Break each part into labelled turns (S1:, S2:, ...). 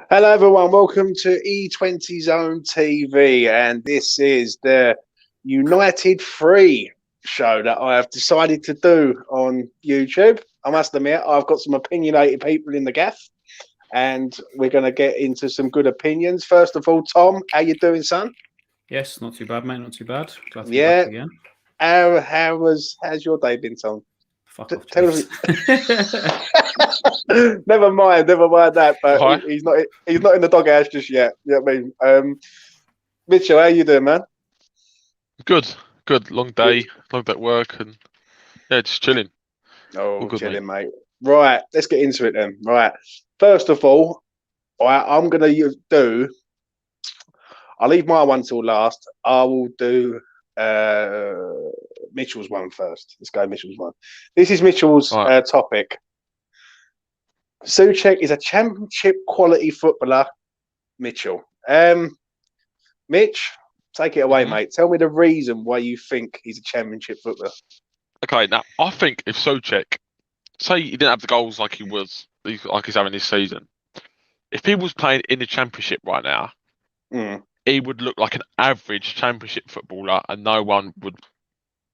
S1: Hello, everyone. Welcome to E20ZoneTv, and this is the United 3 show that I have decided to do on YouTube. I must admit, I've got some opinionated people in the gaff, and we're going to get into some good opinions. First of all, Tom, how you doing, son?
S2: Yes, not too bad, mate. Not too bad. Glad to be back again.
S1: How's your day been, Tom?
S2: Fuck off.
S1: Never mind that. But he's not in the doghouse just yet. You know what I mean? Mitchell, how you doing, man?
S3: Good. Long day at work, and just chilling.
S1: Oh, good, chilling, mate. Right, let's get into it then. Right, first of all, I'm gonna do. I'll leave my one till last. I will do Mitchell's one first. Let's go Mitchell's one. This is Mitchell's topic. Souček is a championship quality footballer. Mitchell. Mitch, take it away, mate. Tell me the reason why you think he's a championship footballer.
S3: Okay, now I think if Souček, say he didn't have the goals like he's having this season, if he was playing in the championship right now, he would look like an average championship footballer, and no one would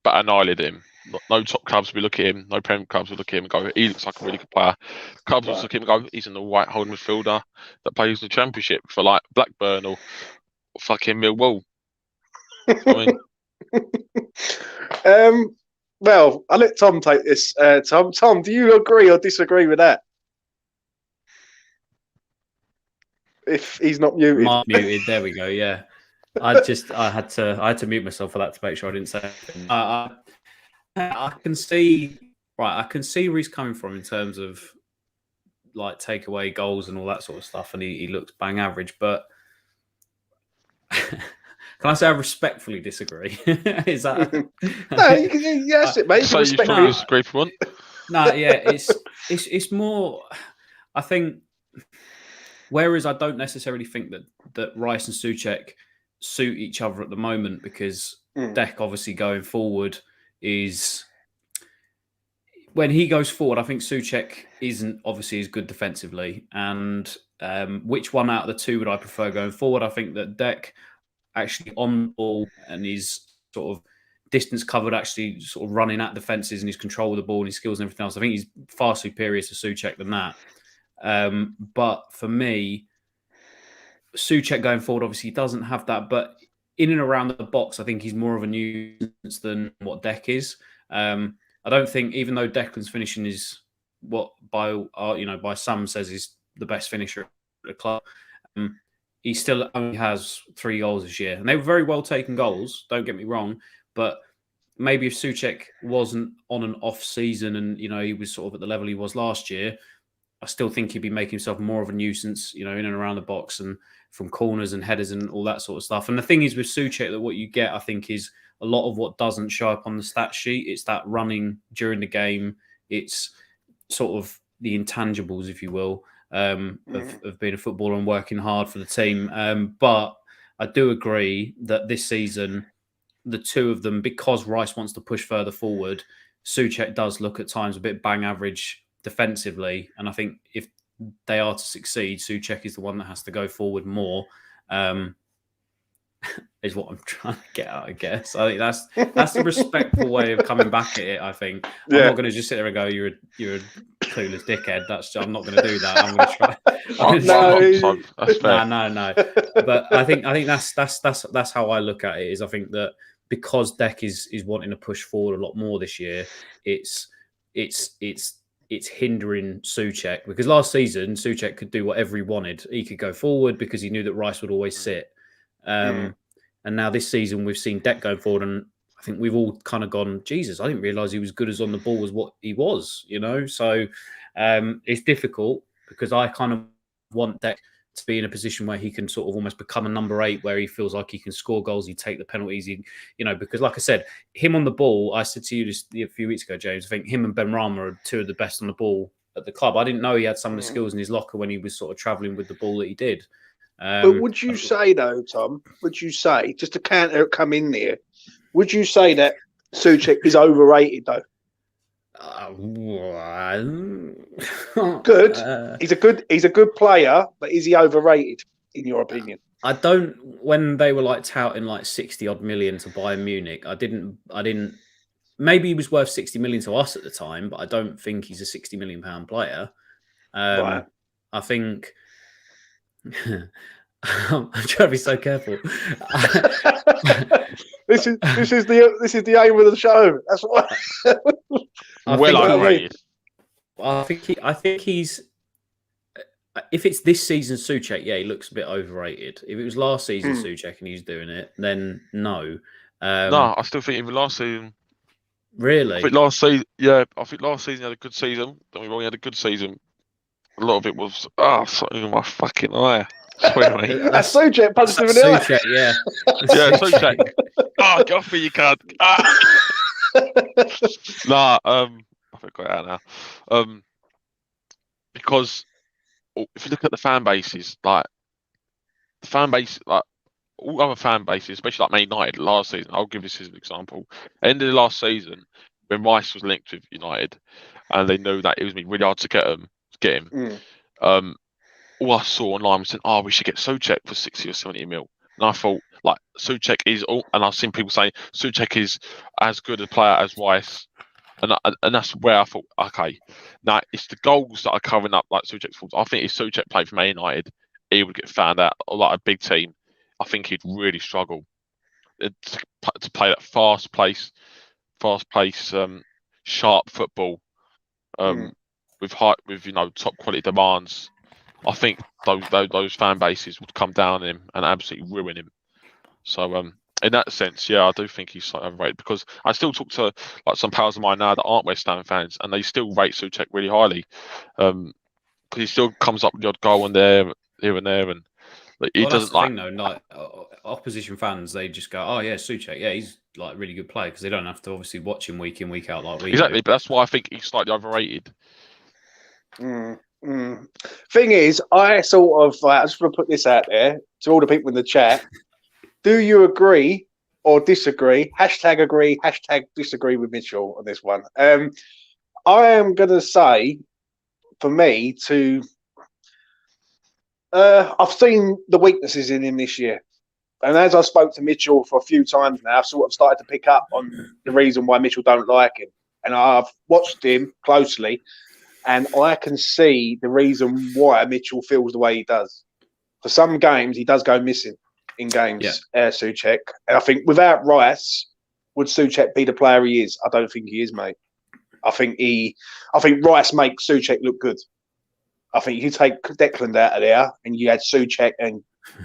S3: bat an eyelid at him. No top clubs would look at him, no Premier clubs would look at him and go, he looks like a really good player. Clubs would look at him and go, he's an all-right holding midfielder that plays in the championship for like Blackburn or fucking Millwall. I
S1: mean, well, I'll let Tom take this. Tom, do you agree or disagree with that? If he's not muted.
S2: Muted. There we go. Yeah, I had to mute myself for that to make sure I didn't say anything. I can see where he's coming from in terms of like takeaway goals and all that sort of stuff, and he looks bang average. But can I say I respectfully disagree? Is that
S1: no? Yes, it mate.
S3: So you strongly disagree for one?
S2: No, yeah, it's more. I think. Whereas I don't necessarily think that Rice and Souček suit each other at the moment, because Dek obviously going forward is when he goes forward. I think Souček isn't obviously as good defensively. And which one out of the two would I prefer going forward? I think that Dek actually on the ball and his sort of distance covered, actually sort of running at defenses and his control of the ball and his skills and everything else, I think he's far superior to Souček than that. But for me, Souček going forward, obviously he doesn't have that, but in and around the box, I think he's more of a nuisance than what Dek is. I don't think, even though Declan's finishing is what by some says is the best finisher at the club, he still only has 3 goals this year, and they were very well taken goals. Don't get me wrong, but maybe if Souček wasn't on an off season and he was sort of at the level he was last year, I still think he'd be making himself more of a nuisance, in and around the box and from corners and headers and all that sort of stuff. And the thing is with Souček, that what you get, I think, is a lot of what doesn't show up on the stat sheet. It's that running during the game. It's sort of the intangibles, if you will, of being a footballer and working hard for the team. But I do agree that this season, the two of them, because Rice wants to push further forward, Souček does look at times a bit bang average defensively, and I think if they are to succeed, Souček is the one that has to go forward more. Is what I'm trying to get at, I guess. I think that's a respectful way of coming back at it. I think I'm not going to just sit there and go, "You're a clueless dickhead." I'm not going to do that. I'm going to try. No. But I think that's how I look at it. Is I think that because Dek is wanting to push forward a lot more this year, it's hindering Souček, because last season Souček could do whatever he wanted. He could go forward because he knew that Rice would always sit. And now this season we've seen Dek going forward, and I think we've all kind of gone, Jesus, I didn't realise he was good as on the ball as what he was, So it's difficult because I kind of want Dek to be in a position where he can sort of almost become a number 8, where he feels like he can score goals, he take the penalties, because like I said, him on the ball, I said to you just a few weeks ago, James, I think him and Ben Rama are 2 of the best on the ball at the club. I didn't know he had some of the skills in his locker when he was sort of travelling with the ball that he did.
S1: But would you say, though, Tom, just to come in there, would you say that Souček is overrated, though? Good. He's a good player, but is he overrated in your opinion?
S2: I don't. When they were like touting like 60 odd million to Bayern Munich, I didn't. Maybe he was worth 60 million to us at the time, but I don't think he's a 60 million pound player.
S1: Right.
S2: I think. I'm trying to be so careful.
S1: This is the aim of the show. That's what.
S3: Overrated.
S2: I think he's. If it's this season Souček, yeah, he looks a bit overrated. If it was last season Souček and he's doing it, then no.
S3: No, I still think even last season.
S2: Really?
S3: I think last season he had a good season. Don't get me wrong, he had a good season. A lot of it was something in my fucking eye.
S1: That's Souček punched him in the eye.
S2: Souček, yeah.
S3: Yeah, Souček. Get off me, you can't. Nah, I think I got it out now. Because if you look at the fan bases, like all other fan bases, especially like Man United last season, I'll give this as an example. End of the last season, when Rice was linked with United, and they knew that it was really hard to get him. All I saw online was saying, we should get Souček for 60 or 70 mil. And I thought, like, Souček is and I've seen people saying Souček is as good a player as Rice. And that's where I thought, okay, now it's the goals that are covering up like Souček's faults. I think if Souček played for Man United, he would get found out. Or like a big team, I think he'd really struggle to play that fast pace, sharp football, with top quality demands. I think those fan bases would come down on him and absolutely ruin him. So in that sense, yeah, I do think he's slightly overrated, because I still talk to like some pals of mine now that aren't West Ham fans, and they still rate Souček really highly, because he still comes up with the odd goal here and there, and like, he doesn't like.
S2: Thing, though, like opposition fans, they just go, "Oh yeah, Souček, yeah, he's like a really good player," because they don't have to obviously watch him week in week out like we
S3: exactly.
S2: do.
S3: But that's why I think he's slightly overrated.
S1: Thing is, I sort of I just want to put this out there to all the people in the chat. Do you agree or disagree? #agree, #disagree with Mitchell on this one. I am going to say, for me, I've seen the weaknesses in him this year. And as I spoke to Mitchell for a few times now, I've sort of started to pick up on the reason why Mitchell don't like him. And I've watched him closely, and I can see the reason why Mitchell feels the way he does. For some games, he does go missing in games, Souček. And I think without Rice, would Souček be the player he is? I don't think he is, mate. I think Rice makes Souček look good. I think you take Declan out of there and you had Souček and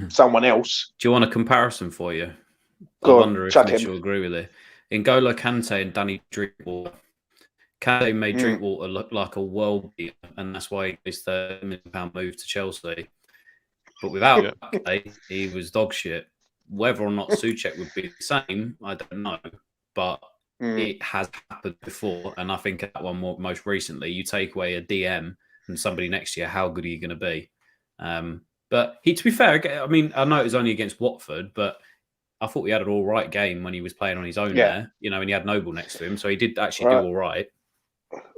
S1: someone else.
S2: Do you want a comparison for you? I wonder if Mitchell will agree with it. N'Golo Kante and Danny Drinkwater. Kante made Drinkwater look like a world beater, and that's why he made the £30 million move to Chelsea. But without Kante, he was dog shit. Whether or not Souček would be the same, I don't know. But it has happened before, and I think that one most recently, you take away a DM and somebody next year, how good are you going to be? But to be fair, I mean, I know it was only against Watford, but I thought he had an all right game when he was playing on his own there, and he had Noble next to him, so he did actually do all right.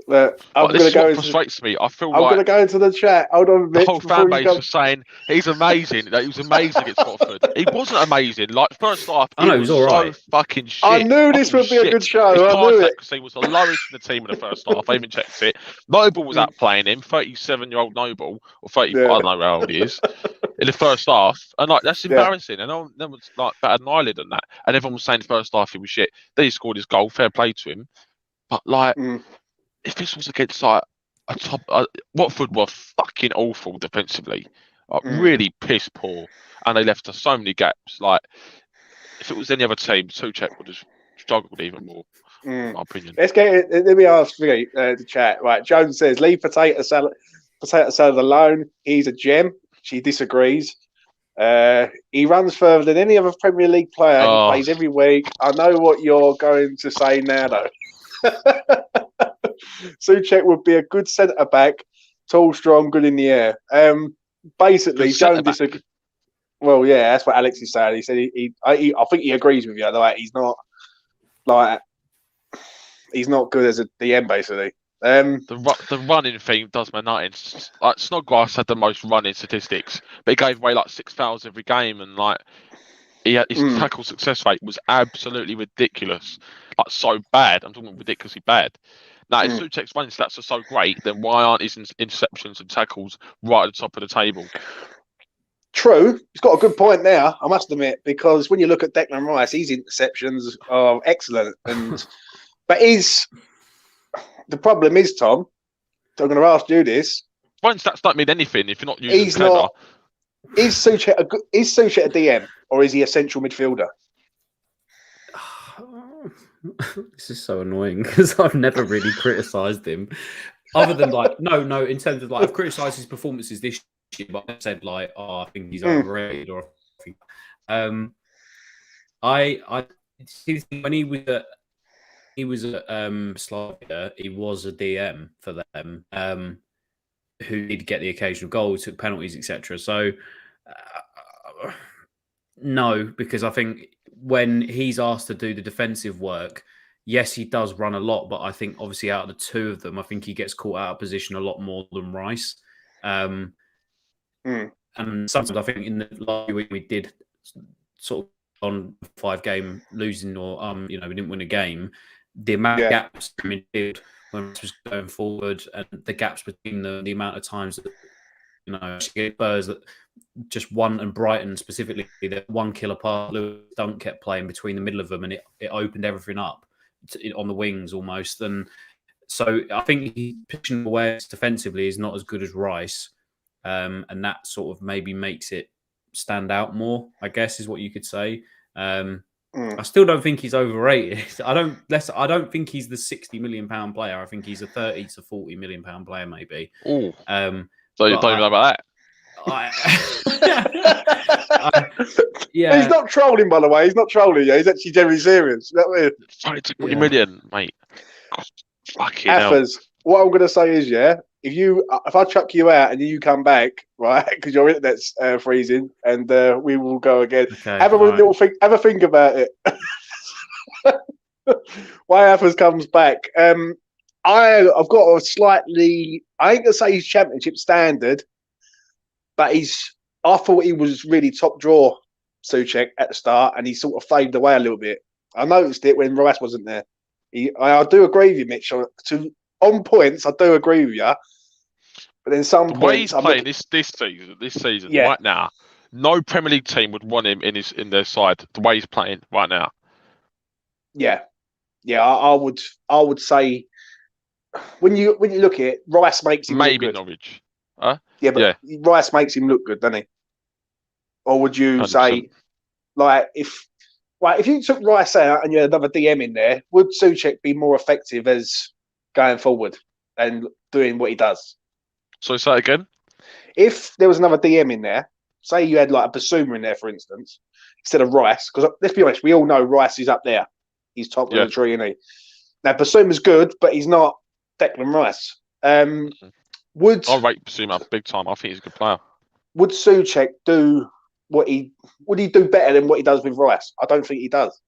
S1: I'm
S3: going to go. Frustrates me. I feel
S1: I'm going to go into the chat. Hold on, Mitch,
S3: the whole fan base was saying he's amazing. That he was amazing against Watford. He wasn't amazing. Like first half, he was all right. So fucking shit.
S1: I knew this would be a good show. I knew it,
S3: because he was the lowest in the team in the first half. I even checked it. Noble was outplaying him. 37-year-old Noble, or 30. I don't know how old he is. In the first half, and that's embarrassing. And no one was like batted an eyelid on that. And everyone was saying the first half he was shit. Then he scored his goal. Fair play to him. But like. If this was against like a top, Watford were fucking awful defensively, like really piss poor, and they left us so many gaps. Like if it was any other team, Souček would have struggled even more. In my opinion.
S1: Let me ask the chat. Right, Jones says leave potato salad alone. He's a gem. She disagrees. He runs further than any other Premier League player. He plays every week. I know what you're going to say now, though. Souček would be a good centre back, tall, strong, good in the air. Basically, Jones disagrees. Well, yeah, that's what Alex is saying. He said I think he agrees with you. Like he's not like He's not good as a DM, basically.
S3: The running thing does my nutting. Like Snodgrass had the most running statistics, but he gave away like 6 fouls every game, and like his tackle success rate was absolutely ridiculous. Like so bad. I'm talking ridiculously bad. Now, if Souček's running stats are so great, then why aren't his interceptions and tackles right at the top of the table?
S1: True, he's got a good point there, I must admit, because when you look at Declan Rice, his interceptions are excellent, but the problem is, Tom, I'm going to ask you this.
S3: Running stats don't mean anything if you're not using header.
S1: Is Souček a DM or is he a central midfielder?
S2: This is so annoying because I've never really criticised him, other than like no. In terms of like, I've criticised his performances this year, but I said like, I think he's overrated. Or I when he was at Slavia, he was a DM for them, who did get the occasional goal, took penalties, etc. So no, because I think when he's asked to do the defensive work, yes, he does run a lot, but I think obviously out of the two of them, I think he gets caught out of position a lot more than Rice. And sometimes I think in the last week we did sort of on 5-game losing, or we didn't win a game. The amount of gaps in midfield when Rice was going forward, and the gaps between the amount of times that Spurs that just one, and Brighton specifically, that one killer pass Lewis Dunk kept playing between the middle of them, and it opened everything up on the wings almost. And so I think his position awareness defensively is not as good as Rice, and that sort of maybe makes it stand out more, I guess, is what you could say. I still don't think he's overrated. I don't think he's the £60 million player. I think he's a £30 to £40 million player, maybe.
S3: Oh, so you don't even know about that.
S1: Yeah, he's not trolling, by the way. He's not trolling. Yeah, he's actually very serious. Is that weird?
S3: 40 million, mate. God, fucking
S1: Affers, what I'm going to say is, if I chuck you out and you come back, right, because your internet's freezing, and we will go again.
S2: Okay,
S1: have a think about it. Why Affers comes back? I've got a slightly, I ain't gonna say he's championship standard, but I thought he was really top draw, Souček, at the start, and he sort of faded away a little bit. I noticed it when Rice wasn't there. I do agree with you, Mitch. On points, I do agree with you. But then some
S3: the way he's playing this season right now, no Premier League team would want him in their side. The way he's playing right now.
S1: Yeah, I would say when you look at it, Rice makes him
S3: maybe
S1: look good.
S3: Norwich. Huh?
S1: Yeah, but Rice makes him look good, doesn't he? Or would you 100%. Say, like, if you took Rice out and you had another DM in there, would Souček be more effective as going forward and doing what he does?
S3: So say that again.
S1: If there was another DM in there, say you had like a Basuma in there, for instance, instead of Rice, because let's be honest, we all know Rice is up there. He's top of the tree, isn't he? Now, Basuma's good, but he's not Declan Rice.
S3: I rate Basuma big time. I think he's a good player.
S1: Would Souček do would he do better than what he does with Rice? I don't think he does.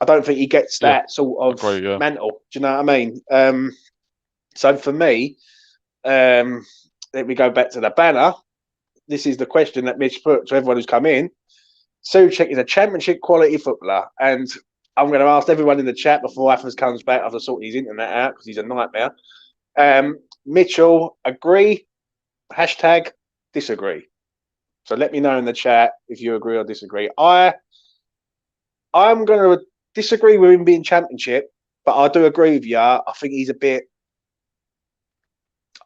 S1: I don't think he gets that sort of mental. Do you know what I mean? So for me, let me go back to the banner. This is the question that Mitch put to everyone who's come in. Souček is a championship quality footballer, and I'm going to ask everyone in the chat before Affers comes back after sorting his internet out because he's a nightmare. Mitchell, agree, #disagree. So let me know in the chat if you agree or disagree. I'm going to disagree with him being championship, but I do agree with you. I think he's a bit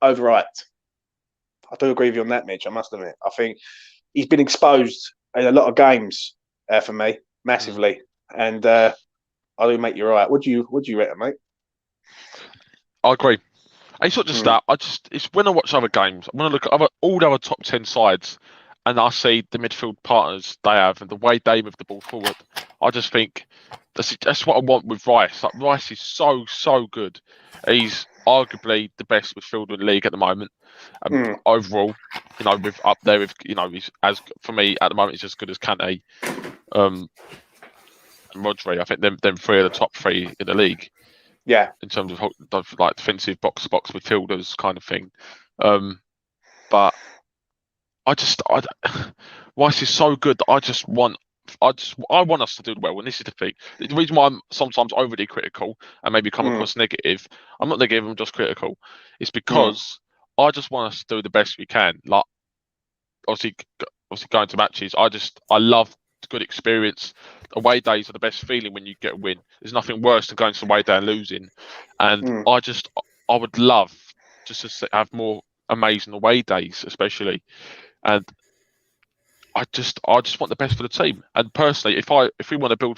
S1: overhyped. I do agree with you on that, Mitch. I must admit. I think he's been exposed in a lot of games for me, massively. And I do make you right. What do you reckon, mate?
S3: I agree. It's not just that. It's when I watch other games, when I look at all the other top 10 sides, and I see the midfield partners they have and the way they move the ball forward, I just think that's what I want with Rice. Like, Rice is so good. He's arguably the best midfielder in the league at the moment. Overall, with up there with he's as for me at the moment he's as good as Kante. and Rodri. I think them three are the top three in the league.
S1: Yeah.
S3: In terms of like defensive box midfielders kind of thing. But Rice is so good that I want us to do well, and this is the thing. The reason why I'm sometimes overly critical and maybe come across negative, I'm not negative, I'm just critical. It's because I just want us to do the best we can. Like obviously going to matches, I love the good experience. Away days are the best feeling when you get a win. There's nothing worse than going to away day and losing. And I would love just to have more amazing away days, especially. And I just want the best for the team. And personally, if we want to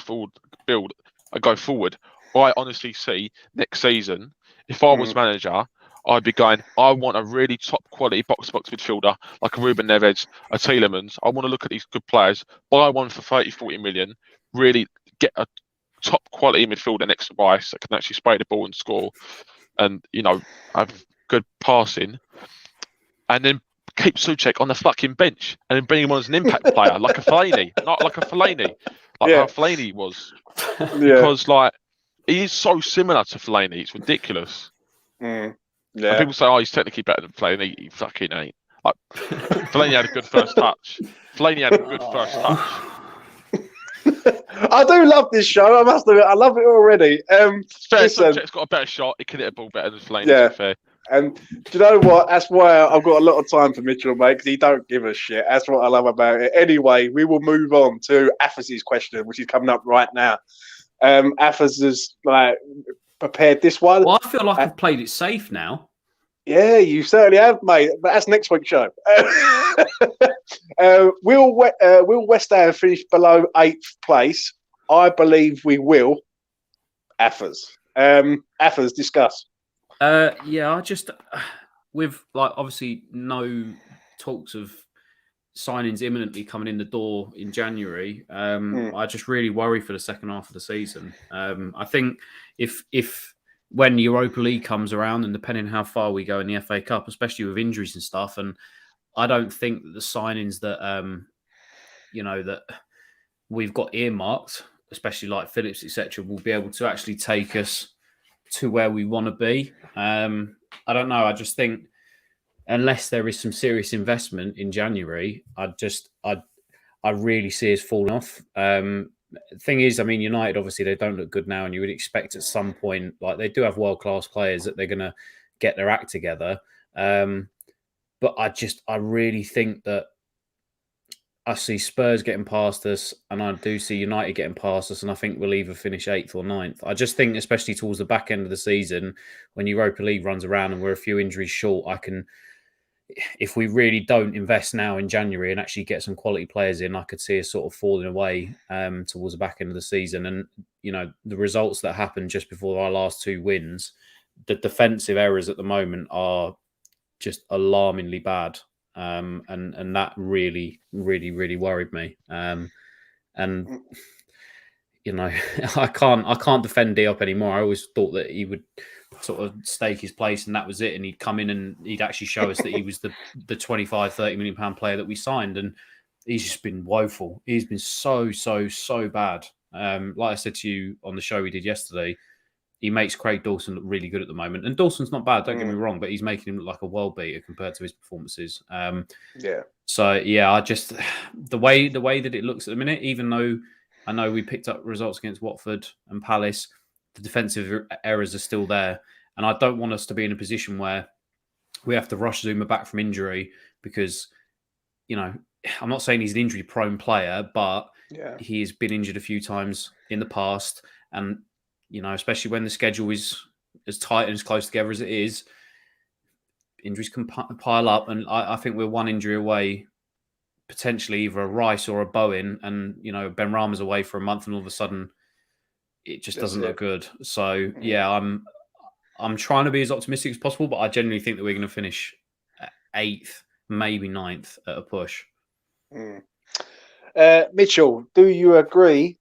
S3: build and go forward, I honestly see next season, if I was manager, I'd be going, I want a really top quality box midfielder like a Ruben Neves, a Tielemans. I want to look at these good players, buy one for 30, 40 million, really get a top quality midfielder next to Rice that can actually spray the ball and score, and have good passing, and then keep Souček on the fucking bench and then bring him on as an impact player, like a Fellaini, not like a Fellaini, how Fellaini was, because he is so similar to Fellaini, it's ridiculous.
S1: Yeah.
S3: And people say, "Oh, he's technically better than Fellaini." He fucking ain't. Like Fellaini had a good first touch.
S1: I do love this show. I must admit, I love it already.
S3: Souček's got a better shot. He can hit a ball better than Fellaini.
S1: Yeah.
S3: To be fair.
S1: And do you know what? That's why I've got a lot of time for Mitchell, mate, because he don't give a shit. That's what I love about it. Anyway, we will move on to Afaz's question, which is coming up right now. Afaz has prepared this one.
S2: Well, I feel like I've played it safe now.
S1: Yeah, you certainly have, mate. But that's next week's show. Will West Ham finish below 8th place? I believe we will. Afaz. Afaz, discuss.
S2: I just with obviously no talks of signings imminently coming in the door in January. I just really worry for the second half of the season. I think if when Europa League comes around, and depending how far we go in the FA Cup, especially with injuries and stuff, and I don't think that the signings that that we've got earmarked, especially like Phillips, etc., will be able to actually take us to where we want to be. I don't know. I just think unless there is some serious investment in January, I really see us falling off. Thing is, I mean, United, obviously, they don't look good now, and you would expect at some point, they do have world-class players, that they're going to get their act together. But I really think that I see Spurs getting past us, and I do see United getting past us, and I think we'll either finish 8th or 9th. I just think, especially towards the back end of the season, when Europa League runs around and we're a few injuries short, if we really don't invest now in January and actually get some quality players in, I could see us sort of falling away towards the back end of the season. And, the results that happened just before our last 2 wins, the defensive errors at the moment are just alarmingly bad. And that really, really, really worried me. I can't defend Diop anymore. I always thought that he would sort of stake his place and that was it. And he'd come in and he'd actually show us that he was the 25, 30 million pound player that we signed. And he's just been woeful. He's been so, so, so bad. Like I said to you on the show we did yesterday, he makes Craig Dawson look really good at the moment. And Dawson's not bad, don't get me wrong, but he's making him look like a world beater compared to his performances. So, I just... The way that it looks at the minute, even though I know we picked up results against Watford and Palace, the defensive errors are still there. And I don't want us to be in a position where we have to rush Zuma back from injury because, I'm not saying he's an injury-prone player, but he has been injured a few times in the past. And especially when the schedule is as tight and as close together as it is, injuries can pile up. And I think we're one injury away, potentially either a Rice or a Bowen. And, Ben Rama's away for a month and all of a sudden it just doesn't look good. So, I'm trying to be as optimistic as possible, but I genuinely think that we're going to finish 8th, maybe 9th at a push.
S1: Mitchell, do you agree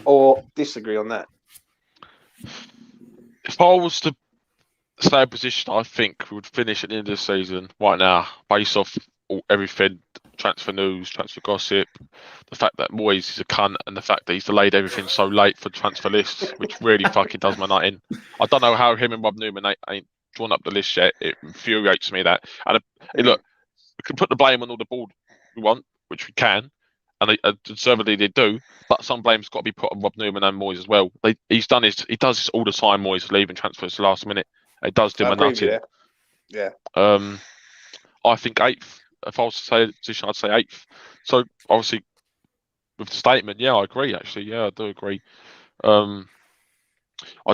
S1: or disagree on that?
S3: If I was to stay in position, I think we would finish at the end of the season right now, based off everything transfer news, transfer gossip, the fact that Moyes is a cunt, and the fact that he's delayed everything so late for transfer lists, which really fucking does my nut in. I don't know how him and Rob Newman ain't drawn up the list yet. It infuriates me that. And look, we can put the blame on all the board we want, which we can, and deservedly they do. But some blame's got to be put on Rob Newman and Moyes as well. He does this all the time. Moyes leaving transfers the last minute. It does do my nut in.
S1: Yeah.
S3: I think 8th. If I was to say a position, I'd say 8th. So obviously, with the statement, yeah, I agree. Actually, yeah, I do agree. I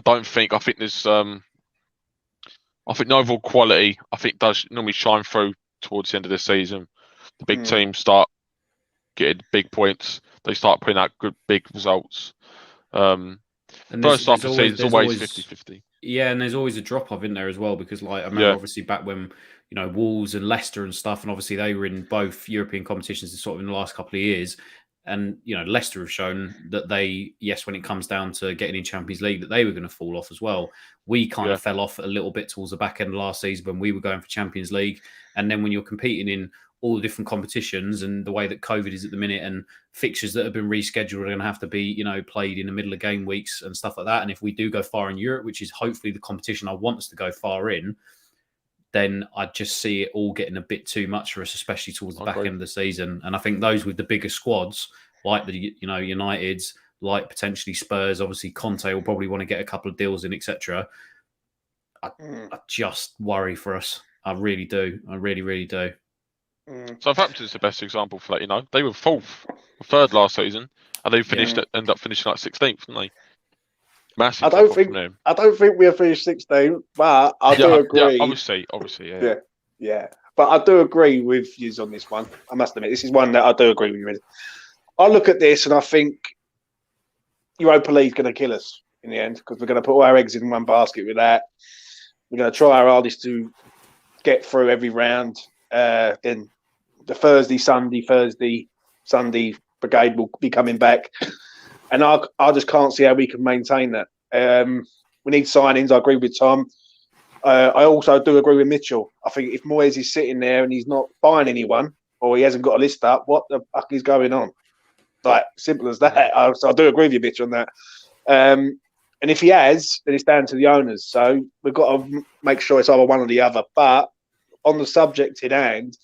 S3: think there's. I think the overall quality, does normally shine through towards the end of the season. The big teams start getting big points. They start putting out good big results. And first half of the season is always 50-50.
S2: Yeah, and there's always a drop off in there as well, because I remember obviously back when Wolves and Leicester and stuff, and obviously they were in both European competitions sort of in the last couple of years, and Leicester have shown that when it comes down to getting in Champions League, that they were going to fall off as well. We kind of fell off a little bit towards the back end of last season when we were going for Champions League, and then when you're competing in all the different competitions and the way that COVID is at the minute, and fixtures that have been rescheduled are going to have to be, played in the middle of game weeks and stuff like that. And if we do go far in Europe, which is hopefully the competition I want us to go far in, then I just see it all getting a bit too much for us, especially towards the back end of the season. And I think those with the bigger squads, like the Uniteds, like potentially Spurs, obviously Conte will probably want to get a couple of deals in, etc. I just worry for us. I really do. I really, really do.
S3: Southampton's the best example for that. They were 4th or 3rd last season, and they ended up finishing like 16th, didn't they? Massive.
S1: I don't think we'll finish 16th, but I do agree.
S3: Yeah, obviously,
S1: yeah. But I do agree with you on this one. I must admit, this is one that I do agree with you with. I look at this and I think Europa League's going to kill us in the end, because we're going to put all our eggs in one basket with that. We're going to try our hardest to get through every round. Then the Thursday, Sunday brigade will be coming back. And I just can't see how we can maintain that. We need signings. I agree with Tom. I also do agree with Mitchell. I think if Moyes is sitting there and he's not buying anyone, or he hasn't got a list up, what the fuck is going on? Like, simple as that. So I do agree with you, Mitch, on that. And if he has, then it's down to the owners. So we've got to make sure it's either one or the other. But on the subject in hand,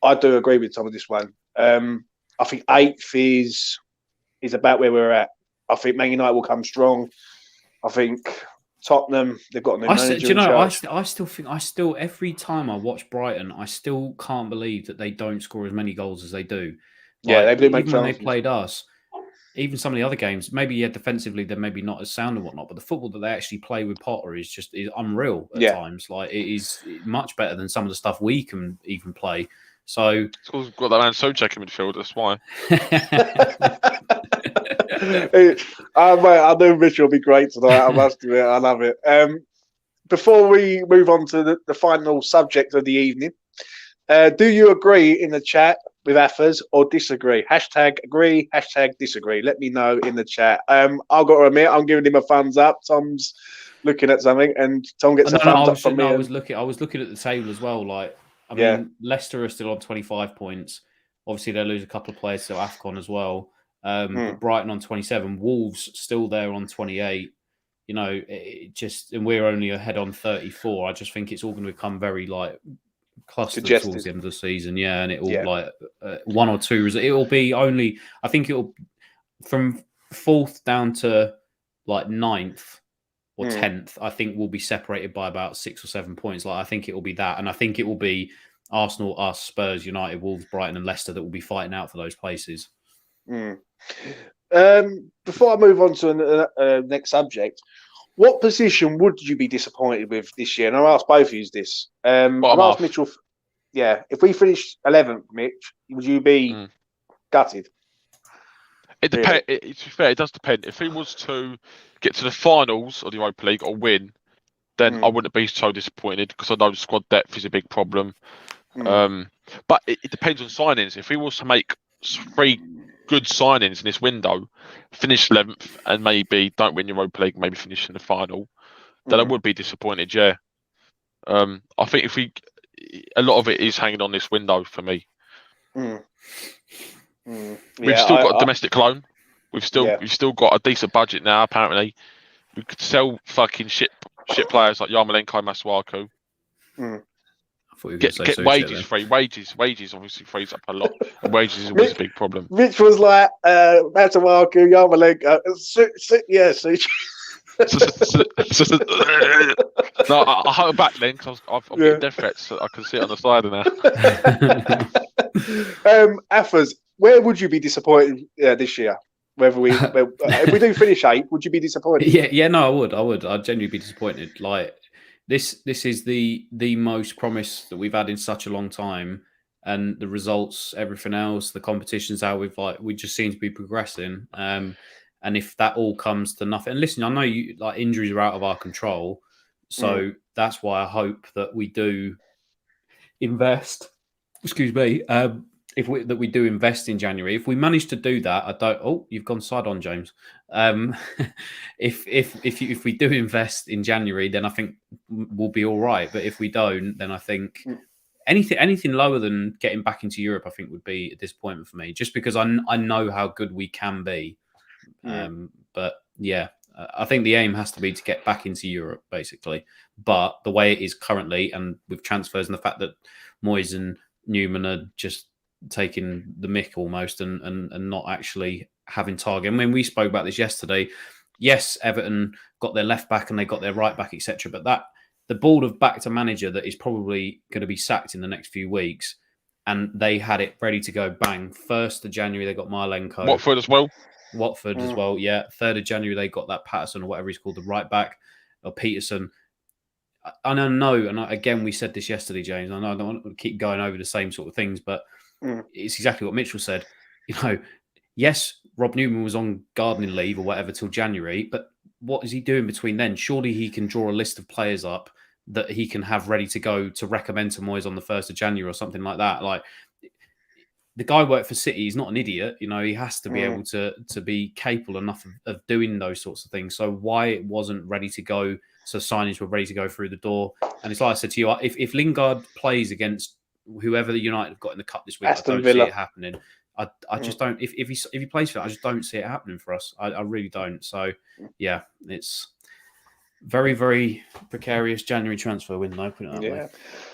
S1: I do agree with Tom on this one. I think 8th is about where we're at. I think Man United will come strong. I think Tottenham, they've got a new manager. I still every time I watch Brighton, I still can't believe that they don't score as many goals as they do. They do make
S2: even when they played us, even some of the other games, maybe defensively they're maybe not as sound and whatnot, but the football that they actually play with Potter is unreal at times. Like, it is much better than some of the stuff we can even play. So
S3: it's got that man Socek in midfield. That's why.
S1: I know Mitchell will be great tonight. I must admit, I love it. Before we move on to the final subject of the evening, do you agree in the chat with Affers or disagree? #agree, #disagree. Let me know in the chat. I've got to admit, I'm giving him a thumbs up. Tom's looking at something, and Tom gets a thumbs up from me.
S2: I was looking at the table as well. I mean, Leicester are still on 25 points. Obviously, they lose a couple of players to AFCON as well. But Brighton on 27. Wolves still there on 28. And we're only ahead on 34. I just think it's all going to become very clustered towards the end of the season. Yeah, and it will one or two. It'll be only. I think it'll from 4th down to 9th. Or 10th, I think we'll be separated by about 6 or 7 points. I think it will be that. And I think it will be Arsenal, us, Spurs, United, Wolves, Brighton and Leicester that will be fighting out for those places.
S1: Before I move on to the next subject, what position would you be disappointed with this year? And I'll ask both of you this. I'll ask Mitchell. If we finish 11th, Mitch, would you be gutted?
S3: It depends. To be fair, it does depend. If he was to get to the finals of the Europa League or win, then I wouldn't be so disappointed, because I know the squad depth is a big problem. But it depends on signings. If he was to make 3 good signings in this window, finish 11th, and maybe don't win Europa League, maybe finish in the final, then I would be disappointed. Yeah. I think a lot of it is hanging on this window for me.
S1: Mm. Mm.
S3: We've
S1: Yeah,
S3: still got a domestic loan. We've still got a decent budget now. Apparently, we could sell fucking shit players like Yarmolenko, Masuaku.
S1: Mm.
S2: I thought you were going to say
S3: Get
S2: Suchet
S3: wages
S2: then.
S3: free. Wages obviously frees up a lot, and wages is always a big problem.
S1: Rich was like, Matawaku, Yarmolenko, Suchet.
S3: No, I hold back then because I'm getting death threats. So I can see it on the side now.
S1: Affers, where would you be disappointed this year? Whether if we do finish 8th, would you be disappointed?
S2: Yeah, no, I would. I'd genuinely be disappointed. Like this is the most promise that we've had in such a long time, and the results, everything else, the competitions, how we just seem to be progressing. And if that all comes to nothing, and listen, I know injuries are out of our control, so that's why I hope that we do invest. Excuse me. That we do invest in January. If we manage to do that, I don't. Oh, you've gone side on, James. If we do invest in January, then I think we'll be all right. But if we don't, then I think anything lower than getting back into Europe, I think would be a disappointment for me. Just because I know how good we can be. But yeah, I think the aim has to be to get back into Europe, basically. But the way it is currently, and with transfers and the fact that Moyes and Newman are just taking the mick almost and not actually having target. I mean, we spoke about this yesterday. Yes, Everton got their left back and they got their right back, etc. But the board have backed a manager that is probably going to be sacked in the next few weeks, and they had it ready to go. Bang! 1st of January they got Marlenko.
S3: Watford as well.
S2: As well, yeah. 3rd of January they got that Patterson or whatever he's called, the right back, or Peterson. And I know, and again we said this yesterday, James. I know I don't want to keep going over the same sort of things, but it's exactly what Mitchell said. Yes, Rob Newman was on gardening leave or whatever till January, but what is he doing between then? Surely he can draw a list of players up that he can have ready to go to recommend to Moyes on the 1st of January or something like that. Like, the guy worked for City. He's not an idiot. He has to be able to be capable enough of doing those sorts of things. So why it wasn't ready to go, so signings were ready to go through the door. And it's like I said to you, if Lingard plays against whoever the United have got in the cup this week,
S1: Aston
S2: I don't
S1: Villa.
S2: see it happening. I just don't. If he plays for it, I just don't see it happening for us. I really don't. So yeah, it's very, very precarious January transfer window. Put it that way.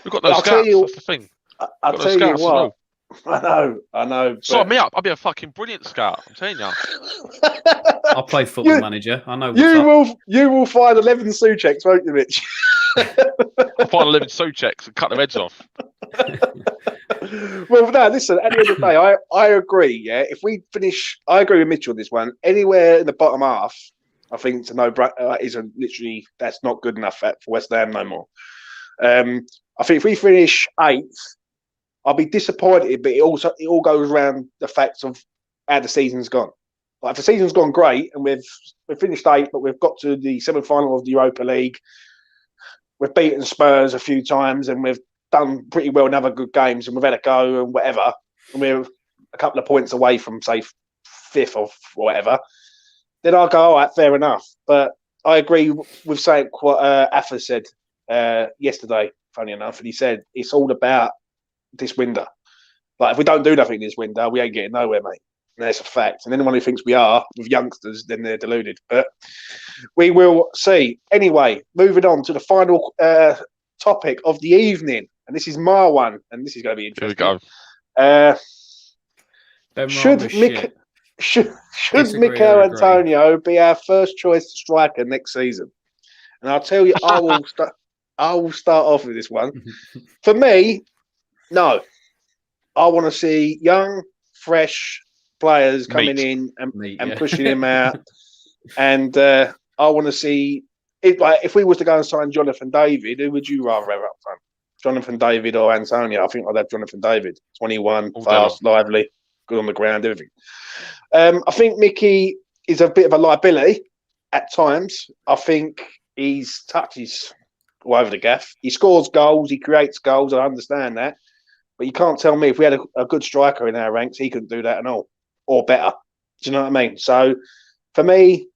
S3: We've got those scouts. That's the thing.
S1: I'll tell you what. I know.
S3: Sign me up. I'll be a fucking brilliant scout. I'm telling you.
S2: I'll play Football Manager. I know.
S1: You will find 11 Sucheks, won't you, Mitch?
S3: I'll find 11 Sucheks and cut their heads off.
S1: Well, no, listen, at the end of the day, I agree, yeah. If we finish, I agree with Mitchell on this one. Anywhere in the bottom half, I think it's literally, that's not good enough for West Ham no more. I think if we finish 8th, I'll be disappointed, but it all goes around the facts of how the season's gone. Like, if the season's gone great and we've finished 8th, but we've got to the semi-final of the Europa League, we've beaten Spurs a few times and we've done pretty well in other good games and we've had a go and whatever, and we're a couple of points away from, say, 5th or whatever, then I'll go, all right, fair enough. But I agree with saying what Afa said yesterday, funny enough, and he said it's all about this window. Like, if we don't do nothing this window, we ain't getting nowhere, mate. And that's a fact. And anyone who thinks we are with youngsters, then they're deluded. But we will see. Anyway, moving on to the final topic of the evening, and this is my one, and this is going to be interesting.
S3: Here we
S1: go. Should Mikel Antonio be our first choice striker next season? And I'll tell you, I will start off with this one. For me, no. I want to see young, fresh players coming in and pushing him out. And I want to see it. Like, if we was to go and sign Jonathan David, who would you rather have up front? Jonathan David or Antonio? I think I'd have Jonathan David. 21, fast, lively, good on the ground, everything. I think Mickey is a bit of a liability at times. I think his touch is all over the gaff. He scores goals, he creates goals. I understand that. But you can't tell me if we had a good striker in our ranks, he couldn't do that at all, or better. Do you know what I mean? So, for me,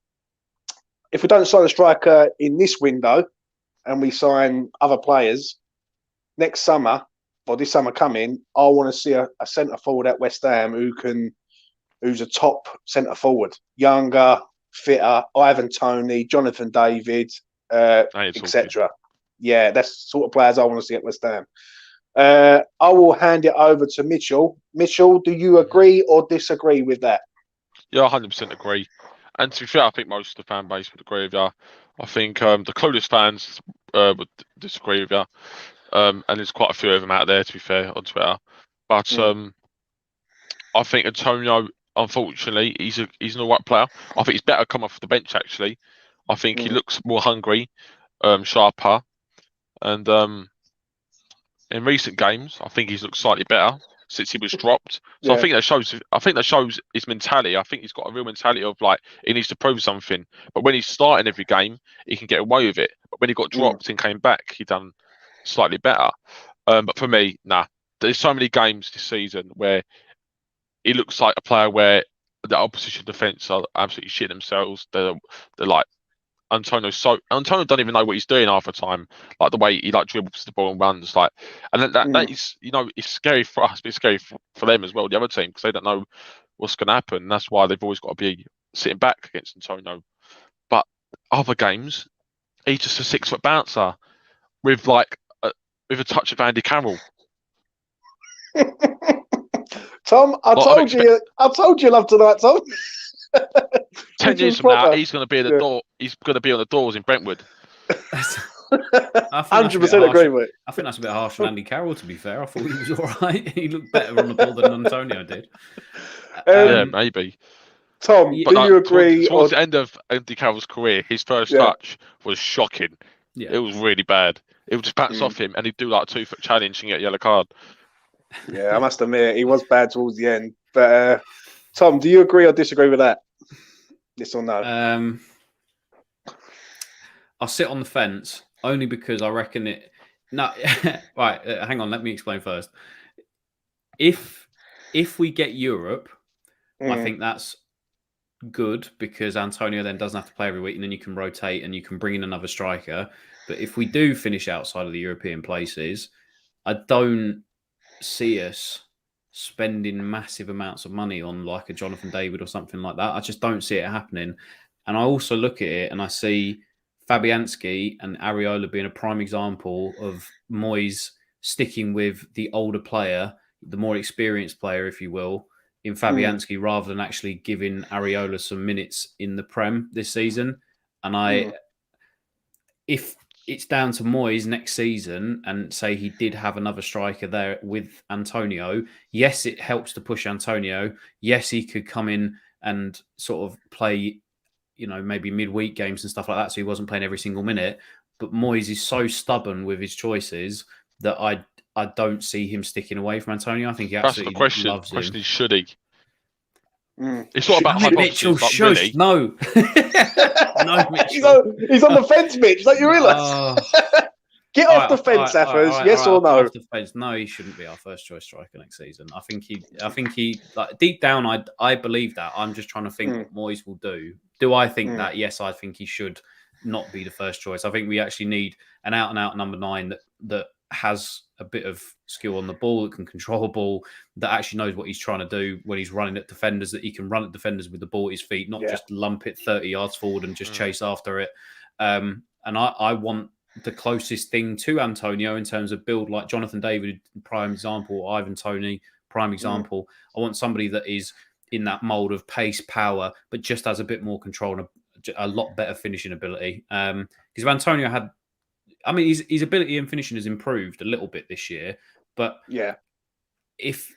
S1: if we don't sign a striker in this window and we sign other players, next summer, this summer coming, I want to see a centre forward at West Ham who's a top centre forward, younger, fitter. Ivan Toney, Jonathan David, etc. Yeah, that's the sort of players I want to see at West Ham. I will hand it over to Mitchell. Mitchell, do you agree or disagree with that?
S3: Yeah, 100% agree. And to be fair, I think most of the fan base would agree with you. I think the closest fans would disagree with you. And there's quite a few of them out there, to be fair, on Twitter. But I think Antonio, unfortunately, he's an all right player. I think he's better come off the bench, actually. I think he looks more hungry, sharper. And in recent games, I think he's looked slightly better since he was dropped. So I think that shows his mentality. I think he's got a real mentality of like he needs to prove something. But when he's starting every game, he can get away with it. But when he got dropped and came back, he done slightly better. But for me, nah. There's so many games this season where he looks like a player where the opposition defence are absolutely shit themselves. They're like Antonio don't even know what he's doing half the time. Like the way he like dribbles the ball and runs, like, and that is, it's scary for us, but it's scary for them as well, the other team, because they don't know what's going to happen. And that's why they've always got to be sitting back against Antonio. But other games, he's just a 6-foot bouncer with with a touch of Andy Carroll.
S1: Tom, I told you love tonight, Tom.
S3: 10 years from now, he's going to be at the door. He's going to be on the doors in Brentwood.
S1: 100% agree with it.
S2: I think that's a bit harsh on Andy Carroll, to be fair. I thought he was all right. He looked better on the ball than Antonio did.
S3: Yeah, maybe.
S1: Tom, do you agree?
S3: Towards the end of Andy Carroll's career, his first touch was shocking. Yeah. It was really bad. It would just bounce off him and he'd do like a 2-foot challenge and get a yellow card.
S1: Yeah, I must admit, he was bad towards the end. But Tom, do you agree or disagree with that? Yes or no?
S2: I'll sit on the fence only because I reckon it. No, right. Hang on. Let me explain first. If we get Europe, I think that's good because Antonio then doesn't have to play every week, and then you can rotate and you can bring in another striker. But if we do finish outside of the European places, I don't see us spending massive amounts of money on like a Jonathan David or something like that. I just don't see it happening. And I also look at it and I see Fabianski and Areola being a prime example of Moyes sticking with the older player, the more experienced player, if you will, in Fabianski rather than actually giving Areola some minutes in the Prem this season. And if it's down to Moyes next season and say he did have another striker there with Antonio, yes, it helps to push Antonio. Yes, he could come in and sort of play, maybe midweek games and stuff like that. So he wasn't playing every single minute. But Moyes is so stubborn with his choices that I don't see him sticking away from Antonio. I think he absolutely loves him.
S3: The question is, should he? It's not about
S2: Mitchell. Shush, no. No,
S1: Mitchell. He's on the fence, Mitch. Don't you realise? Get off the fence, Saffers. Yes or no?
S2: Off the fence. No, he shouldn't be our first choice striker next season. I think he like deep down, I believe that. I'm just trying to think what Moyes will do. Do I think that? Yes, I think he should not be the first choice. I think we actually need an out and out number 9 that has a bit of skill on the ball, that can control a ball, that actually knows what he's trying to do when he's running at defenders, that he can run at defenders with the ball at his feet, not just lump it 30 yards forward and just chase after it. And I want the closest thing to Antonio in terms of build, like Jonathan David, prime example, Ivan Toney, prime example. I want somebody that is in that mould of pace, power, but just has a bit more control and a lot better finishing ability. Because Antonio had, his ability in finishing has improved a little bit this year, but if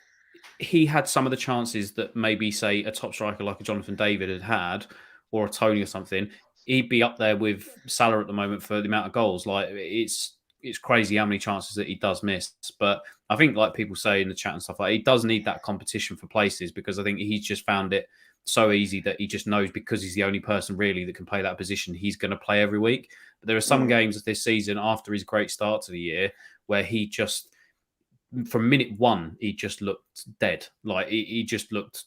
S2: he had some of the chances that maybe, say, a top striker like a Jonathan David had, or a Tony or something, he'd be up there with Salah at the moment for the amount of goals. Like it's crazy how many chances that he does miss. But I think, like people say in the chat and stuff, like he does need that competition for places, because I think he's just found it so easy that he just knows, because he's the only person really that can play that position, he's going to play every week. But there are some games this season after his great start to the year where he just, from minute 1, he just looked dead. Like he just looked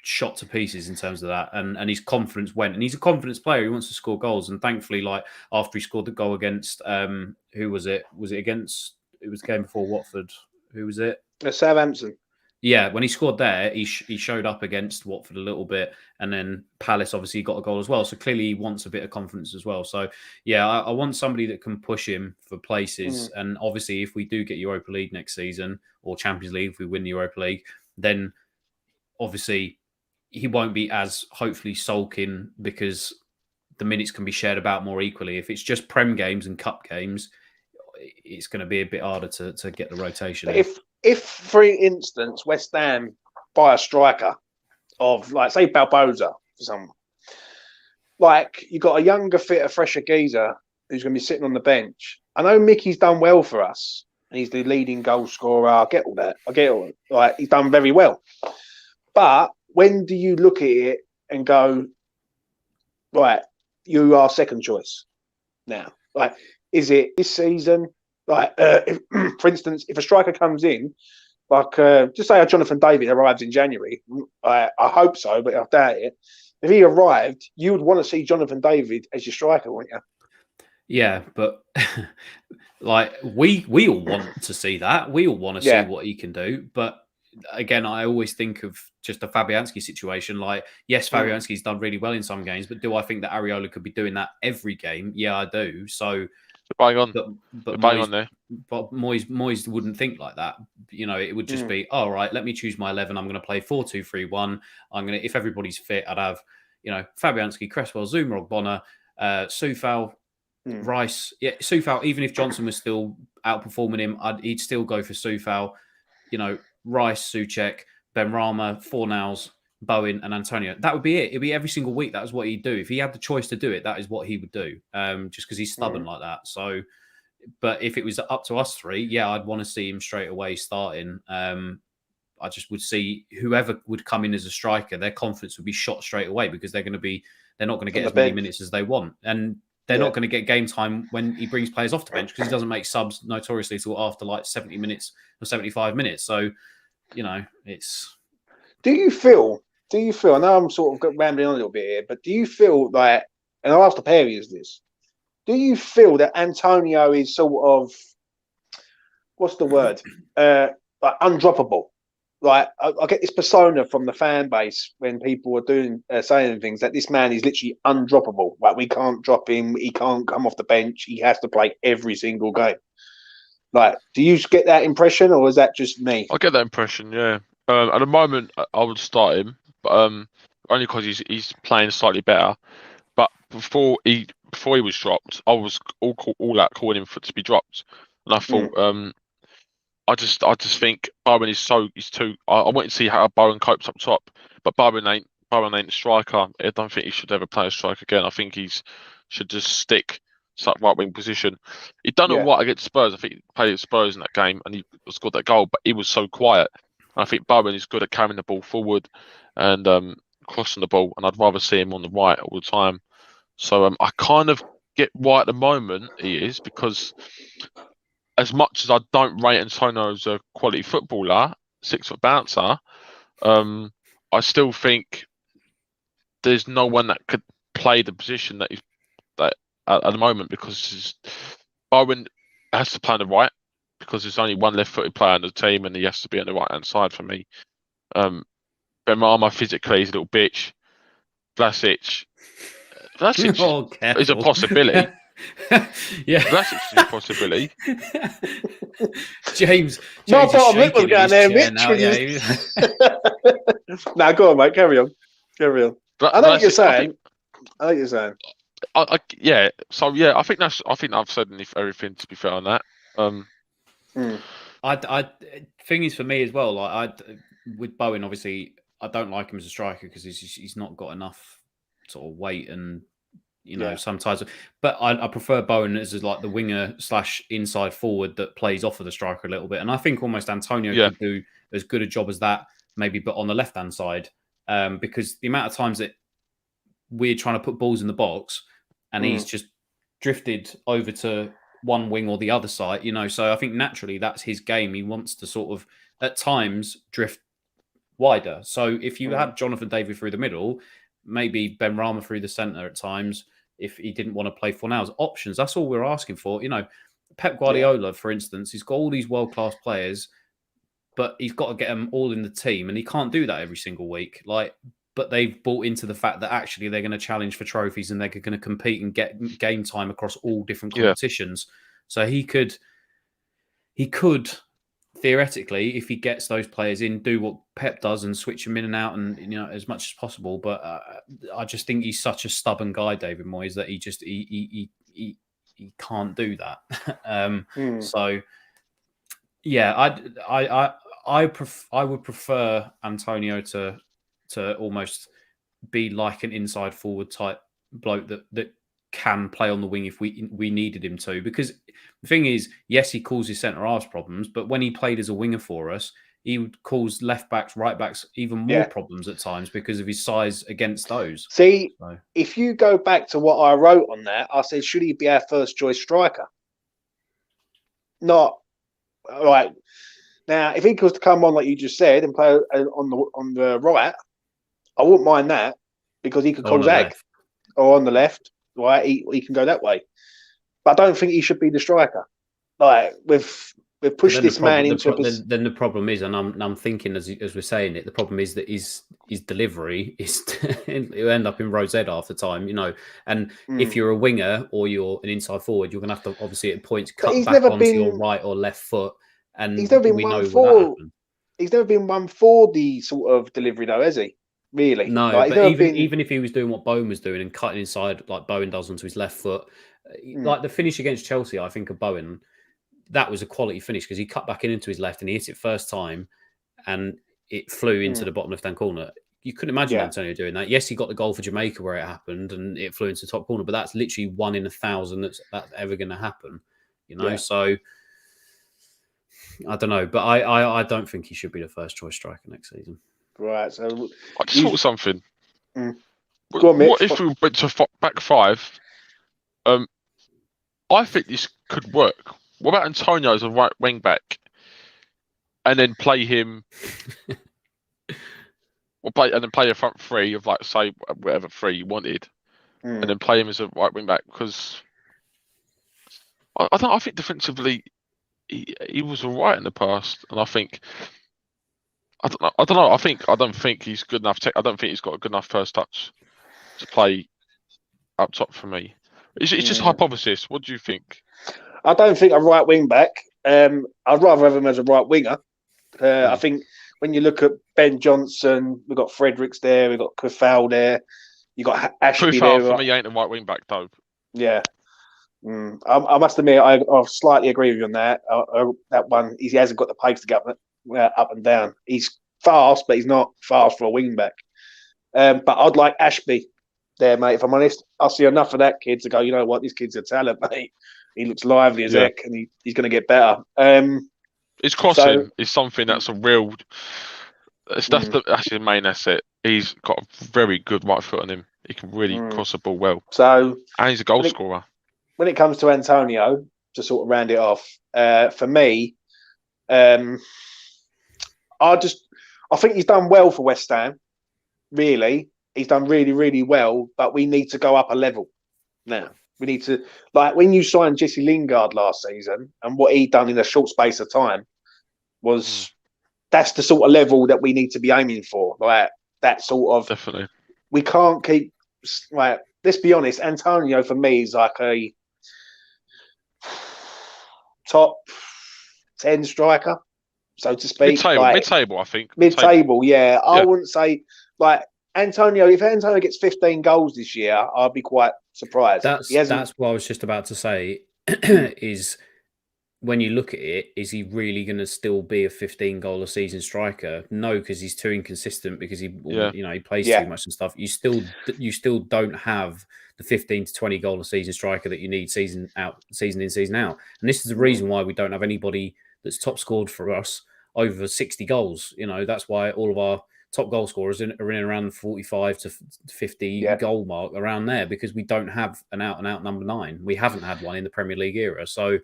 S2: shot to pieces in terms of that, and his confidence went. And he's a confidence player. He wants to score goals, and thankfully, like after he scored the goal against who was it? Was it against? It was the game before Watford. Who was it?
S1: Southampton.
S2: Yeah, when he scored there, he showed up against Watford a little bit, and then Palace obviously got a goal as well. So clearly he wants a bit of confidence as well. So yeah, I want somebody that can push him for places. And obviously, if we do get Europa League next season or Champions League, if we win the Europa League, then obviously he won't be as hopefully sulking because the minutes can be shared about more equally. If it's just Prem games and Cup games, it's going to be a bit harder to get the rotation.
S1: But if, for instance, West Ham buy a striker of, like, say, Barbosa for someone, like, you got a younger, fitter, fresher geezer who's going to be sitting on the bench. I know Mickey's done well for us, and he's the leading goal scorer. I get all that. Like, he's done very well. But when do you look at it and go, right, you are second choice now? Like, is it this season? Like, for instance, if a striker comes in, like, just say Jonathan David arrives in January, I hope so, but I doubt it. If he arrived, you would want to see Jonathan David as your striker, wouldn't you?
S2: Yeah, but like we all want to see that. We all want to see what he can do. But again, I always think of just a Fabianski situation. Like, yes, Fabianski's done really well in some games, but do I think that Areola could be doing that every game? Yeah, I do. So
S3: bang on.
S2: But
S3: bang on there.
S2: But Moyes wouldn't think like that. You know, it would just be, all right, let me choose my 11. I'm going to play 4-2-3-1. I'm going to, if everybody's fit, I'd have, Fabianski, Cresswell, Zuma, Ogbonna, Soufal, Rice. Yeah, Soufal, even if Johnson was still outperforming him, he'd still go for Soufal. Rice, Souček, Benrahma, Fornals, Bowen, and Antonio. That would be it. It'd be every single week. That is what he'd do. If he had the choice to do it, that is what he would do. Just because he's stubborn like that. So, but if it was up to us three, yeah, I'd want to see him straight away starting. I just would see whoever would come in as a striker, their confidence would be shot straight away because they're not going to get as many minutes as they want. And they're not going to get game time when he brings players off the bench because he doesn't make subs notoriously till after like 70 minutes or 75 minutes. So, it's...
S1: Do you feel, I know I'm sort of rambling on a little bit here, but do you feel like, and I'll ask the Perry this, do you feel that Antonio is sort of, what's the word, like undroppable? Like, I get this persona from the fan base when people are saying things that this man is literally undroppable. Like, we can't drop him. He can't come off the bench. He has to play every single game. Like, do you get that impression, or is that just me?
S3: I get that impression, yeah. At the moment, I would start him, but only because he's playing slightly better. But before he was dropped, I was all out calling him to be dropped, and I thought, I just think Bowen he's too. I want to see how Bowen copes up top, but Bowen ain't a striker. I don't think he should ever play a striker again. I think he should just stick to that right wing position. He done all right against Spurs. I think he played Spurs in that game and he scored that goal, but he was so quiet. And I think Bowen is good at carrying the ball forward and crossing the ball, and I'd rather see him on the right all the time. So I kind of get why at the moment he is, because as much as I don't rate Antonio as a quality footballer, 6-foot bouncer, I still think there's no one that could play the position that at the moment, because Bowen has to play on the right because there's only one left-footed player on the team and he has to be on the right-hand side for me. Benrahma physically is a little bitch. Vlasic is a possibility.
S2: Yeah,
S3: Vlasic is a possibility.
S2: James
S1: no, I thought Mick was going there, Mitch. Nah, go on, mate. Carry on. I know what you're saying.
S3: Yeah. So yeah, I think I've said everything, to be fair on that.
S2: Thing is, for me as well, like with Bowen, obviously I don't like him as a striker because he's not got enough sort of weight and sometimes, but I prefer Bowen as like the winger / inside forward that plays off of the striker a little bit, and I think almost Antonio could do as good a job as that, maybe, but on the left hand side, because the amount of times that we're trying to put balls in the box and he's just drifted over to one wing or the other side, so I think naturally that's his game. He wants to sort of at times drift wider. So if you had Jonathan David through the middle, maybe Benrahma through the centre at times, if he didn't want to play Fornals, options, that's all we're asking for. Pep Guardiola, for instance, he's got all these world-class players. but he's got to get them all in the team, and he can't do that every single week. But they've bought into the fact that actually they're going to challenge for trophies and they're going to compete and get game time across all different competitions. So he could theoretically, if he gets those players in, do what Pep does and switch them in and out, and as much as possible. But I just think he's such a stubborn guy, David Moyes, that he can't do that. So yeah, I would prefer Antonio to almost be like an inside forward type bloke that can play on the wing if we needed him to. Because the thing is, yes, he causes centre halves problems, but when he played as a winger for us, he would cause left backs, right backs even more problems at times because of his size against those.
S1: See, if you go back to what I wrote on that, I said, should he be our first choice striker? Not right now. If he was to come on like you just said and play on the right, I wouldn't mind that because he could cause ag, or on the left, right? He can go that way, but I don't think he should be the striker. Like we've pushed this man into.
S2: Then the problem is, and I'm thinking as we're saying it, the problem is that his delivery is he'll end up in Rose Ed half the time, And if you're a winger or you're an inside forward, you're going to have to obviously at points cut back onto your right or left foot. And
S1: he's never been one for. He's never been one for the sort of delivery, though, has he? Really?
S2: No, like, but even if he was doing what Bowen was doing and cutting inside like Bowen does onto his left foot, like the finish against Chelsea, I think of Bowen, that was a quality finish because he cut back into his left and he hit it first time and it flew into the bottom left-hand corner. You couldn't imagine Antonio doing that. Yes, he got the goal for Jamaica where it happened and it flew into the top corner, but that's literally 1 in 1,000 that's ever going to happen. So I don't know, but I don't think he should be the first choice striker next season.
S1: Right, so
S3: I just thought something.
S1: Go on, Mitch.
S3: What if we went to back five? I think this could work. What about Antonio as a right wing back, and then play him, play a front three of like say whatever three you wanted, and then play him as a right wing back because I don't. I think defensively he was alright in the past, and I think. I don't know. I don't think he's good enough. I don't think he's got a good enough first touch to play up top for me. It's just hypothesis. What do you think?
S1: I don't think a right wing back. I'd rather have him as a right winger. I think when you look at Ben Johnson, we've got Fredericks there, we've got Kufal there, you got Ashby there.
S3: For me, ain't a right wing back though.
S1: Yeah. I must admit, I slightly agree with you on that. That one, he hasn't got the pace to get up and down. He's fast, but he's not fast for a wing back. But I'd like Ashby there, mate. If I'm honest, I see enough of that kid to go, you know what, this kid's a talent, mate. He looks lively as heck, and he's going to get better.
S3: His crossing is something that's a real. That's the main asset. He's got a very good right foot on him. He can really cross the ball well.
S1: So,
S3: and he's a goal scorer.
S1: When it comes to Antonio, to sort of round it off, for me, I think he's done well for West Ham. Really, he's done really, really well. But we need to go up a level now. We need to, like when you signed Jesse Lingard last season, and what he done in a short space of time was that's the sort of level that we need to be aiming for. Like that sort of
S3: definitely.
S1: We can't keep like. Let's be honest. Antonio for me is like a top 10 striker, so to speak.
S3: Mid-table, I think.
S1: Mid-table, yeah. I wouldn't say like Antonio. If Antonio gets 15 goals this year, I'd be quite surprised.
S2: That's what I was just about to say. Is when you look at it, is he really going to still be a 15 goal a season striker? No, because he's too inconsistent. Because he plays too much and stuff. You still don't have the 15 to 20 goal a season striker that you need season in, season out. And this is the reason why we don't have anybody that's top scored for us over 60 goals. That's why all of our top goal scorers are in around the 45 to 50 goal mark around there, because we don't have an out-and-out number 9. We haven't had one in the Premier League era. So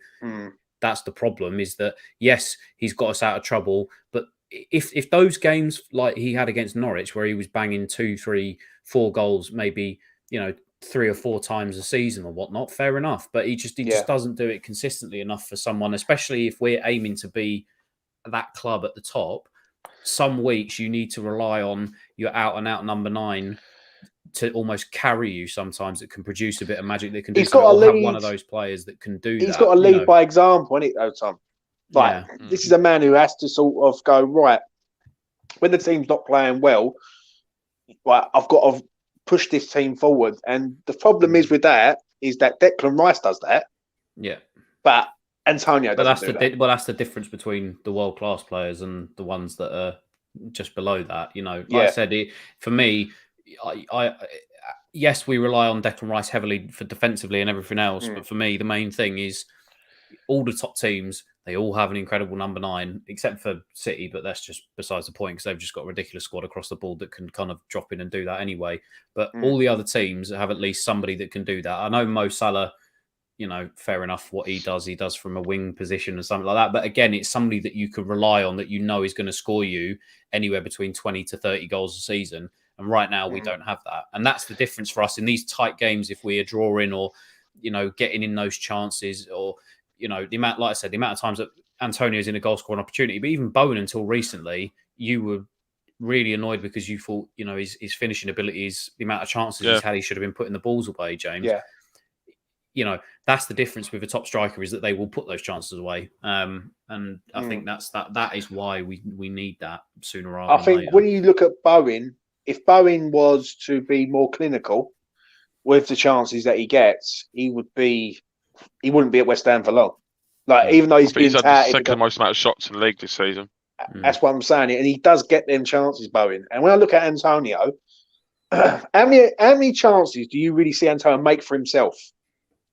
S2: that's the problem, is that, yes, he's got us out of trouble. But if those games like he had against Norwich, where he was banging 2, 3, 4 goals, maybe, 3 or 4 times a season or whatnot, fair enough. But he just doesn't do it consistently enough for someone, especially if we're aiming to be that club at the top, some weeks you need to rely on your out-and-out number 9 to almost carry you sometimes, that can produce a bit of magic, that can do something, or have one of those players that can do that.
S1: He's got to lead by example, isn't it, though, Tom? Like, this is a man who has to sort of go, right, when the team's not playing well, right, I've got to push this team forward. And the problem is with that is that Declan Rice does that.
S2: Yeah.
S1: But Antonio doesn't do that.
S2: Well, that's the difference between the world-class players and the ones that are just below that. You know, like I said, for me, yes, we rely on Declan Rice heavily for defensively and everything else. But for me, the main thing is all the top teams, they all have an incredible number 9, except for City, but that's just besides the point because they've just got a ridiculous squad across the board that can kind of drop in and do that anyway. But all the other teams have at least somebody that can do that. I know Mo Salah, you know, fair enough, what he does from a wing position and something like that. But again, it's somebody that you can rely on, that you know is going to score you anywhere between 20 to 30 goals a season. And right now we don't have that. And that's the difference for us in these tight games. If we are drawing or, you know, getting in those chances, or, you know, the amount, like I said, the amount of times that Antonio's in a goal scoring opportunity, but even Bowen until recently, you were really annoyed because you thought, you know, his finishing abilities, the amount of chances he's had, he should have been putting the balls away, James.
S1: Yeah.
S2: You know, that's the difference with a top striker, is that they will put those chances away. And I think that is why we need that sooner rather than later.
S1: I think when you look at Bowen, if Bowen was to be more clinical with the chances that he gets, he wouldn't be at West Ham for long. Like, even though he's been
S3: had the second most amount of shots in the league this season.
S1: That's what I'm saying. And he does get them chances, Bowen. And when I look at Antonio, how many chances do you really see Antonio make for himself?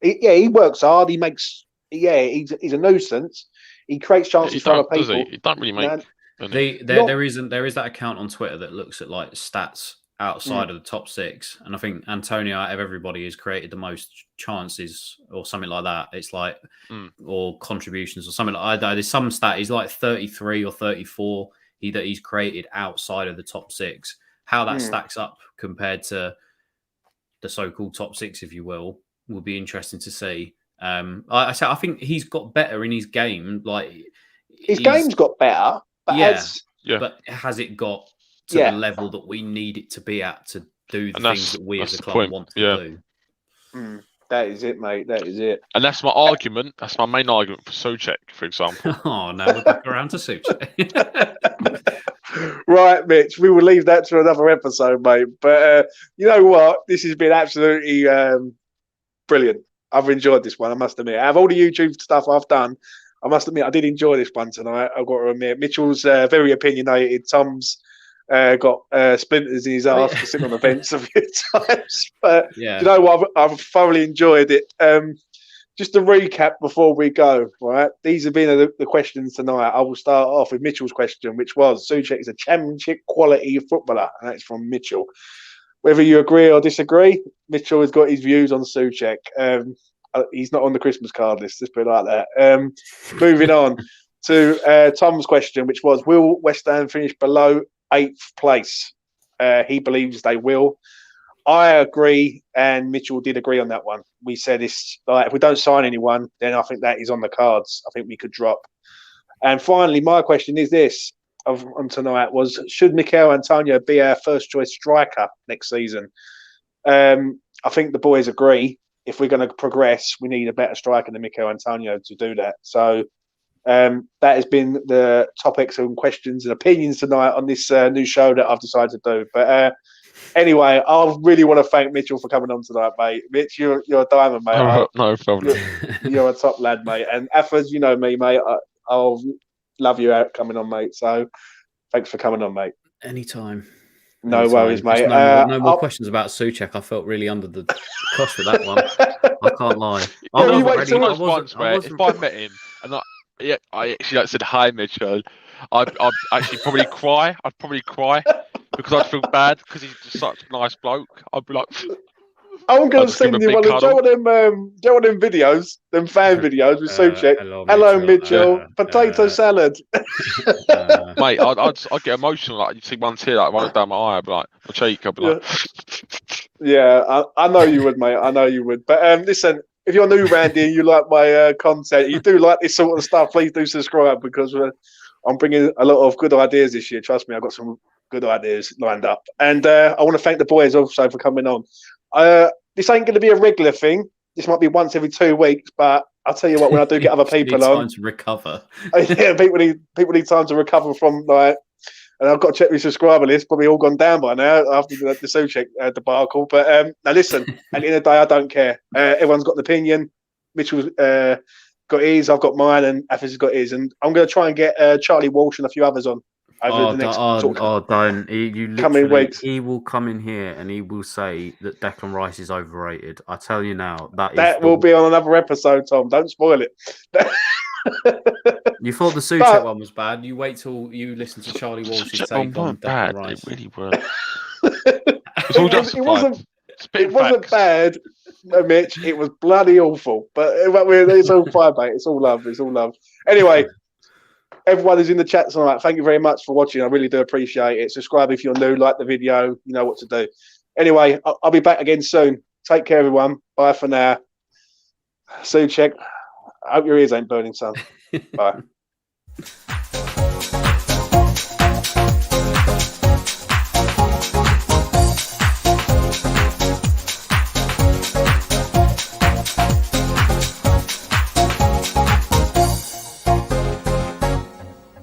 S1: He works hard. He makes. He's a nuisance. He creates chances for other people.
S3: He don't really make.
S2: There is that account on Twitter that looks at like stats outside of the top 6, and I think Antonio out of everybody has created the most chances or something like that. It's like or contributions or something like that. There's some stat he's like 33 or 34 that he's created outside of the top 6. How that stacks up compared to the so-called top 6, if you will be interesting to see. I think he's got better in his game. Like,
S1: his game's got better, but
S2: but has it got to the level that we need it to be at to do the things that we as a club want to do?
S1: That is it, mate. That is it.
S3: And that's my argument. That's my main argument for Souček, for example.
S2: Oh, now we're back around to Souček.
S1: Right, Mitch, we will leave that to another episode, mate. But you know what? This has been absolutely brilliant. I've enjoyed this one, I must admit. Out of all the YouTube stuff I've done, I must admit I did enjoy this one tonight. I've got to admit. Mitchell's very opinionated. Tom's got splinters in his arse for sitting on the bench a few times. But you know what? I've thoroughly enjoyed it. Just to recap before we go, right? These have been the questions tonight. I will start off with Mitchell's question, which was, Souček is a championship quality footballer. And that's from Mitchell. Whether you agree or disagree, Mitchell has got his views on Souček. He's not on the Christmas card list, let's put it like that. Moving on to Tom's question, which was, will West Ham finish below 8th place? He believes they will. I agree, and Mitchell did agree on that one. We said this, like, if we don't sign anyone, then I think that is on the cards. I think we could drop. And finally, my question is this on tonight was, should Mikel Antonio be our first choice striker next season? I think the boys agree. If we're going to progress, we need a better striker than Mikel Antonio to do that. So that has been the topics and questions and opinions tonight on this new show that I've decided to do. But anyway, I really want to thank Mitchell for coming on tonight, mate. Mitch, you're a diamond, mate.
S3: No problem.
S1: You're a top lad, mate. And Affers, you know me, mate. I'll love you out coming on, mate. So thanks for coming on, mate.
S2: Anytime.
S1: No worries, mate.
S2: No more questions about Souček. I felt really under the cosh with that one. I can't lie. I wasn't ready.
S3: If I met him and I actually said, "Hi, Mitchell," I'd actually probably cry. I'd probably cry because I'd feel bad because he's just such a nice bloke. I'd be like,
S1: I'm going to send you one of them videos, them fan videos with Souček. Hello, Mitchell. Potato salad.
S3: Mate, I'd get emotional. Like, you see one tear like running down my eye. I'd be like, my cheek. I'd be like,
S1: yeah, I know you would, mate. I know you would. But listen, if you're new, Randy, and you like my content, you do like this sort of stuff, please do subscribe because I'm bringing a lot of good ideas this year. Trust me, I've got some good ideas lined up. And I want to thank the boys also for coming on. This ain't going to be a regular thing. This might be once every 2 weeks, but I'll tell you what, when I do get other people
S2: need
S1: on,
S2: time to recover.
S1: yeah, people need time to recover from like. And I've got to check my subscriber list. Probably all gone down by now after the Souček debacle. But now listen, at the end of the day, I don't care. Everyone's got an opinion. Mitchell's got his, I've got mine, and Athens has got his. And I'm going to try and get Charlie Walsh and a few others on over the next
S4: don't. You
S1: coming weeks.
S4: He will come in here and he will say that Declan Rice is overrated. I tell you now,
S1: that will be on another episode, Tom. Don't spoil it.
S2: You thought the Souček one was bad. You wait till you listen to Charlie Walsh's take on Declan Rice.
S3: It really weren't. It's all justified.
S1: It wasn't bad, no, Mitch. It was bloody awful. But it's all fine, mate. It's all love. It's all love. Anyway, everyone who's in the chat tonight, thank you very much for watching. I really do appreciate it. Subscribe if you're new, like the video. You know what to do. Anyway, I'll be back again soon. Take care, everyone. Bye for now. Souček, I hope your ears ain't burning, son. Bye.